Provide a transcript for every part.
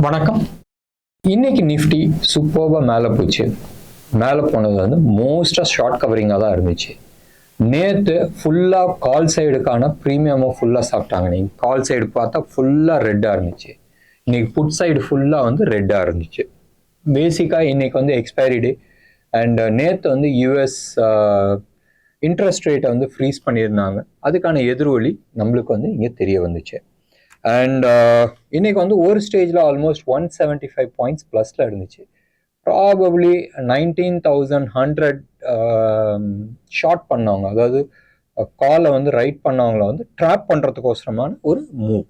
வணக்கம். இன்னைக்கு நிஃப்டி சூப்பர்வா மேலே போச்சு. மேலே போனது வந்து மோஸ்டா ஷார்ட் கவரிங்காக தான் இருந்துச்சு. நேற்று ஃபுல்லாக கால் சைடுக்கான ப்ரீமியமாக ஃபுல்லாக சாப்பிட்டாங்க. நீங்கள் கால் சைடு பார்த்தா ஃபுல்லாக ரெட்டாக இருந்துச்சு. இன்னைக்கு புட் சைடு ஃபுல்லாக வந்து ரெட்டாக இருந்துச்சு. பேசிக்காக இன்னைக்கு வந்து எக்ஸ்பைரி டே அண்ட் நேற்று வந்து யூஎஸ் இன்ட்ரெஸ்ட் ரேட்டை வந்து ஃப்ரீஸ் பண்ணியிருந்தாங்க. அதுக்கான எதிரொலி நம்மளுக்கு வந்து இங்கே தெரிய வந்துச்சு. அண்ட் இன்னைக்கு வந்து ஒரு ஸ்டேஜில் ஆல்மோஸ்ட் 175 பாயிண்ட்ஸ் ப்ளஸில் இருந்துச்சு. ப்ராபப்ளி 19,100 ஷார்ட் பண்ணவங்க, அதாவது காலை வந்து ரைட் பண்ணவங்கள வந்து ட்ராப் பண்ணுறதுக்கோசரமான ஒரு move.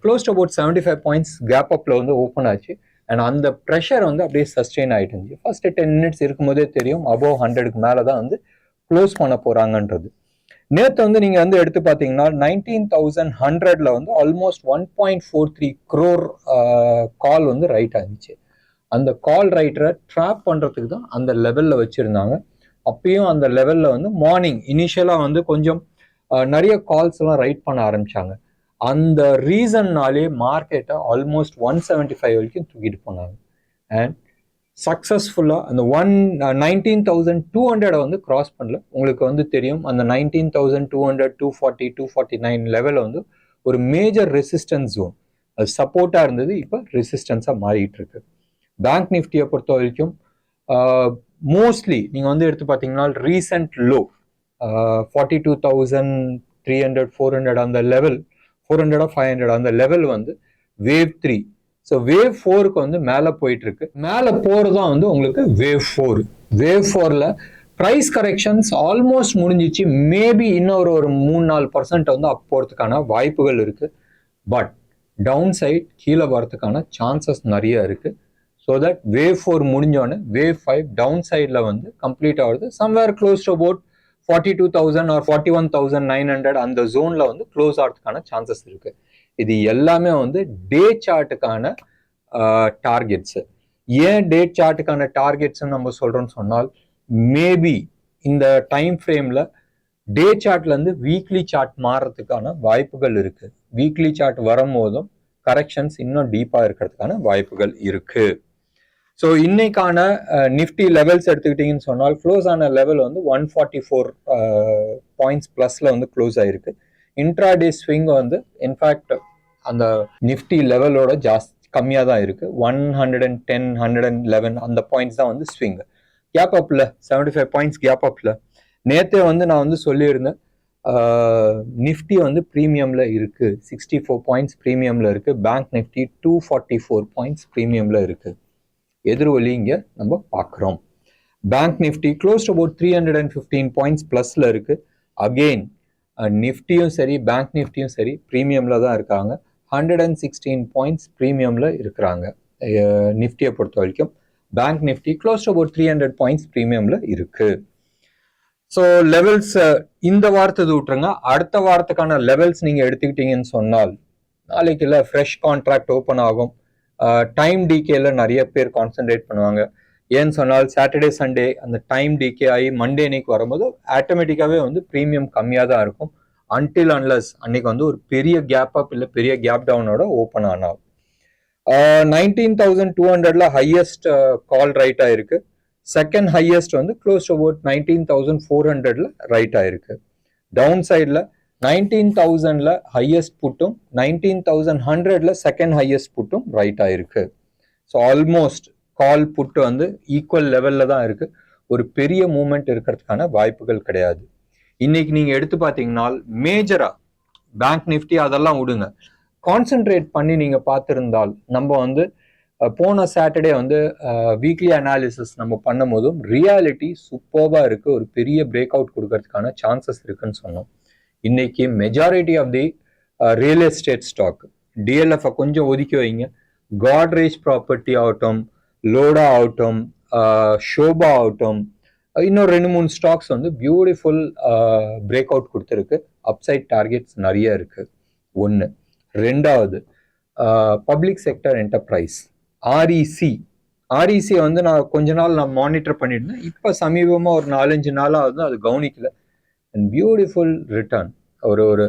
Close to about 75 points gap அப்பில் வந்து ஓப்பன் ஆச்சு. அண்ட் அந்த ப்ரெஷர் வந்து அப்படியே சஸ்டெயின் ஆகிட்டு இருந்துச்சு. ஃபர்ஸ்ட் 10 மினிட்ஸ் இருக்கும்போதே தெரியும் அபோவ் 100க்கு மேலே தான் வந்து க்ளோஸ் பண்ண போகிறாங்கன்றது. நேற்று வந்து நீங்கள் வந்து எடுத்து பார்த்தீங்கன்னா 19,100ல வந்து ஆல்மோஸ்ட் 1.43 crore கால் வந்து ரைட் ஆகிச்சு. அந்த கால் ரைட்டரை ட்ராப் பண்ணுறதுக்கு தான் அந்த லெவலில் வச்சுருந்தாங்க. அப்பயும் அந்த லெவலில் வந்து மார்னிங் இனிஷியலாக வந்து கொஞ்சம் நிறைய கால்ஸ் எல்லாம் ரைட் பண்ண ஆரம்பித்தாங்க. அந்த ரீசன்னாலே மார்க்கெட்டை ஆல்மோஸ்ட் 175 வரைக்கும் தூக்கிட்டு போனாங்க. அண்ட் சக்ஸஸ்ஃபுல்லாக அந்த 19,200 வந்து கிராஸ் பண்ணல. உங்களுக்கு வந்து தெரியும் அந்த 19,200, 240, 249 லெவலில் வந்து ஒரு மேஜர் ரெசிஸ்டன்ஸ் ஜோன். அது சப்போர்ட்டாக இருந்தது, இப்போ ரெசிஸ்டன்ஸாக மாறிட்டு இருக்கு. பேங்க் நிஃப்டியை பொறுத்த வரைக்கும் மோஸ்ட்லி நீங்கள் வந்து எடுத்து பார்த்தீங்கன்னா ரீசெண்ட் லோ 42,300, 400 அந்த லெவல், 400 or 500 அந்த லெவல் வந்து வேவ் 3. ஸோ வேவ் 4க்கு வந்து மேலே போயிட்டு இருக்கு. மேலே போகிறது தான் வந்து உங்களுக்கு வேவ் 4. வேவ் 4ல் ப்ரைஸ் கரெக்ஷன்ஸ் ஆல்மோஸ்ட் முடிஞ்சிச்சு. மேபி இன்னொரு 3-4% வந்து அப் போகிறதுக்கான வாய்ப்புகள் இருக்குது. பட் டவுன் சைட் கீழே வரதுக்கான சான்சஸ் நிறைய இருக்குது. ஸோ தட் வேவ் 4 முடிஞ்சோடனே வேவ் 5 டவுன் சைடில் வந்து கம்ப்ளீட் ஆகுது. Somewhere close to about 42,000 or 41,900 அந்த ஜோனில் வந்து க்ளோஸ் ஆகிறதுக்கான சான்சஸ் இருக்குது. இது எல்லாமே வந்து டே சார்ட்டுக்கான டார்கெட்ஸு. ஏன் டே சார்ட்டுக்கான டார்கெட்ஸ்ன்னு நம்ம சொல்கிறோம்னு சொன்னால், மேபி இந்த டைம் ஃப்ரேமில் டே சார்ட்லேருந்து வீக்லி சார்ட் மாறுறதுக்கான வாய்ப்புகள் இருக்குது. வீக்லி சார்ட் வரும்போதும் கரெக்ஷன்ஸ் இன்னும் டீப்பாக இருக்கிறதுக்கான வாய்ப்புகள் இருக்குது. ஸோ இன்னைக்கான நிஃப்டி லெவல்ஸ் எடுத்துக்கிட்டிங்கன்னு சொன்னால், க்ளோஸ் ஆன லெவல் வந்து 144 பாயிண்ட்ஸ் ப்ளஸில் வந்து க்ளோஸ் ஆகிருக்கு. இன்ட்ராடே ஸ்விங் வந்து இன்ஃபேக்ட் அந்த நிஃப்டி லெவலோட கம்மியாக தான் இருக்குது. 110, 111 அந்த பாயிண்ட்ஸ் தான் வந்து ஸ்விங். கேப் அப்பில் 75 பாயிண்ட்ஸ் கேப் அப்பில் நேற்றே வந்து நான் வந்து சொல்லியிருந்தேன் நிஃப்டி வந்து ப்ரீமியமில் இருக்குது, 64 பாயிண்ட்ஸ் ப்ரீமியமில் இருக்குது. பேங்க் நிஃப்டி 244 பாயிண்ட்ஸ் ப்ரீமியமில் இருக்குது. எதிர்வலி இங்கே நம்ம பார்க்குறோம். Bank Nifty close to about 315 points ப்ளஸில் இருக்குது. அகெயின் நிஃப்டியும் சரி பேங்க் நிஃப்டியும் சரி ப்ரீமியமில் தான் இருக்காங்க. 116 பாயிண்ட்ஸ் ப்ரீமியமில் இருக்கிறாங்க நிஃப்டியை பொறுத்த வரைக்கும். Bank Nifty close to about 300 points ப்ரீமியமில் இருக்குது. ஸோ லெவல்ஸ் இந்த வாரத்தை விட்டுருங்க. அடுத்த வாரத்துக்கான லெவல்ஸ் நீங்கள் எடுத்துக்கிட்டீங்கன்னு சொன்னால், நாளைக்கு இல்லை ஃப்ரெஷ் கான்ட்ராக்ட் ஓப்பன் ஆகும். டைம் டிகேல நிறைய பேர் கான்சென்ட்ரேட் பண்ணுவாங்க. ஏன்னு சொன்னால் சாட்டர்டே சண்டே அந்த டைம் டிகே ஆகி மண்டே அன்னைக்கு வரும்போது ஆட்டோமேட்டிக்காகவே வந்து ப்ரீமியம் கம்மியாக தான் இருக்கும். அன்டில் அன்லஸ் அன்னைக்கு வந்து ஒரு பெரிய கேப் அப் இல்லை பெரிய கேப் டவுனோட ஓப்பன் ஆனால் 19,200ல ஹையஸ்ட் கால் ரைட் ஆயிருக்கு. செகண்ட் ஹையஸ்ட் வந்து க்ளோஸ் டு அபவுட் 19,400ல ரைட் ஆயிருக்கு. டவுன் சைடில் 19,000ல ஹையஸ்ட் புட்டும் 19,100ல செகண்ட் ஹையஸ்ட் புட்டும் ரைட் ஆயிருக்கு. ஸோ ஆல்மோஸ்ட் கால் புட்டு வந்து ஈக்குவல் லெவலில் தான் இருக்குது. ஒரு பெரிய மூமெண்ட் இருக்கிறதுக்கான வாய்ப்புகள் கிடையாது. இன்னைக்கு நீங்கள் எடுத்து பார்த்தீங்கன்னா மேஜராக பேங்க் நிஃப்டி அதெல்லாம் விடுங்க, கான்சென்ட்ரேட் பண்ணி நீங்கள் பார்த்துருந்தால் நம்ம வந்து போன சாட்டர்டே வந்து வீக்லி அனாலிசிஸ் நம்ம பண்ணும் போதும் ரியாலிட்டி சூப்பர்வாக இருக்குது. ஒரு பெரிய பிரேக் அவுட் கொடுக்கறதுக்கான சான்சஸ் இருக்குன்னு சொன்னோம். இன்னைக்கு majority of the real estate stock DLF கொஞ்சம் ஒதுக்கி வைங்க. காட்ரேஜ் ப்ராப்பர்ட்டி ஆகட்டும், லோடா ஆகட்டும், ஷோபா ஆகட்டும், இன்னும் 2-3 ஸ்டாக்ஸ் வந்து பியூட்டிஃபுல் பிரேக் அவுட் கொடுத்துருக்கு. அப்சைட் டார்கெட்ஸ் நிறைய இருக்கு. ஒன்று. ரெண்டாவது பப்ளிக் செக்டர் என்டர்பிரைஸ் ஆர்இசி வந்து நான் கொஞ்ச நாள் நான் மானிட்டர் பண்ணியிருந்தேன். இப்போ சமீபமாக ஒரு 4-5 நாளாக வந்து அது கவனிக்கல. அண்ட் பியூட்டிஃபுல் ரிட்டர்ன், ஒரு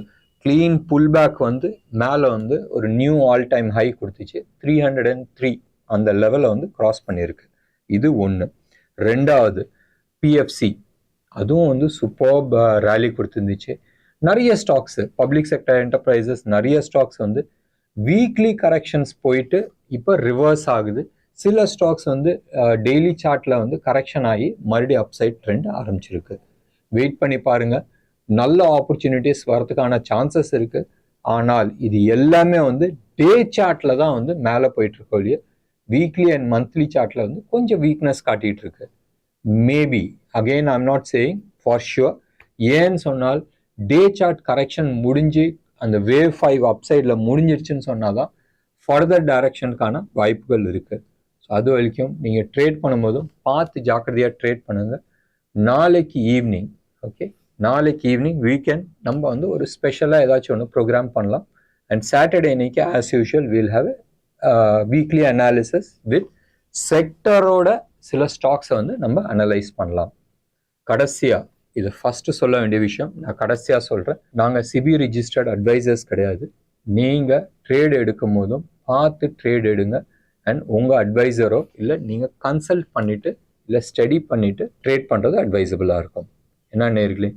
க்ளீன் புல் பேக் வந்து மேலே வந்து ஒரு நியூ ஆல் டைம் ஹை கொடுத்துச்சு. 303 அந்த லெவலை வந்து கிராஸ் பண்ணியிருக்கு. இது ஒன்று. ரெண்டாவது பிஎஃப்சி, அதுவும் வந்து சூப்பர்ப் ரேலி கொடுத்துருந்துச்சு. நிறைய ஸ்டாக்ஸு, பப்ளிக் செக்டர் என்டர்பிரைசஸ், நிறைய ஸ்டாக்ஸ் வந்து வீக்லி கரெக்ஷன்ஸ் போயிட்டு இப்போ ரிவர்ஸ் ஆகுது. சில ஸ்டாக்ஸ் வந்து டெய்லி சார்ட்ல வந்து கரெக்ஷன் ஆகி மறுபடியும் அப்சைட் ட்ரெண்ட் ஆரம்பிச்சிருக்கு. வெயிட் பண்ணி பாருங்க, நல்ல ஆப்பர்ச்சுனிட்டிஸ் வரதுக்கான சான்சஸ் இருக்கு. ஆனால் இது எல்லாமே வந்து டே சார்ட்ல தான் வந்து மேலே போயிட்டு இருக்கோம் இல்லையா, வீக்லி அண்ட் மந்த்லி சார்ட்ல வந்து கொஞ்சம் வீக்னஸ் காட்டிட்டு இருக்கு. Maybe again I'm not saying for sure. ஏன்னு சொன்னால் டே சார்ட் கரெக்ஷன் முடிஞ்சு அந்த வேவ் 5 அப்சைடில் முடிஞ்சிருச்சுன்னு சொன்னாதான் ஃபர்தர் டைரக்ஷனுக்கான வாய்ப்புகள் இருக்கு. ஸோ அது வரைக்கும் நீங்கள் ட்ரேட் பண்ணும்போதும் பார்த்து ஜாக்கிரதையாக ட்ரேட் பண்ணுங்க. நாளைக்கு ஈவினிங், ஓகே, நாளைக்கு ஈவினிங் வீக்கெண்ட் நம்ம வந்து ஒரு ஸ்பெஷலாக ஏதாச்சும் ஒன்று ப்ரோக்ராம் பண்ணலாம். அண்ட் சாட்டர்டே இன்னைக்கு as usual will have weekly analysis with செக்டரோட சில ஸ்டாக்ஸை வந்து நம்ம அனலைஸ் பண்ணலாம். கடைசியாக இது ஃபர்ஸ்ட் சொல்ல வேண்டிய விஷயம், நான் கடைசியாக சொல்கிறேன், நாங்கள் செபி ரிஜிஸ்டர்ட் அட்வைசர்ஸ் கிடையாது. நீங்கள் ட்ரேட் எடுக்கும் போதும் பார்த்து ட்ரேட் எடுங்க. அண்ட் உங்கள் அட்வைசரோ இல்லை நீங்கள் கன்சல்ட் பண்ணிவிட்டு இல்லை ஸ்டடி பண்ணிவிட்டு ட்ரேட் பண்ணுறது அட்வைசபிளாக இருக்கும். என்ன நேர்களே,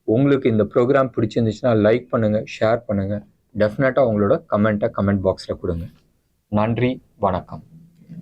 உங்களுக்கு இந்த ப்ரோக்ராம் பிடிச்சிருந்துச்சுன்னா லைக் பண்ணுங்கள், ஷேர் பண்ணுங்கள், டெஃபினட்டாக உங்களோட கமெண்ட் பாக்ஸில் கொடுங்க. நன்றி, வணக்கம்.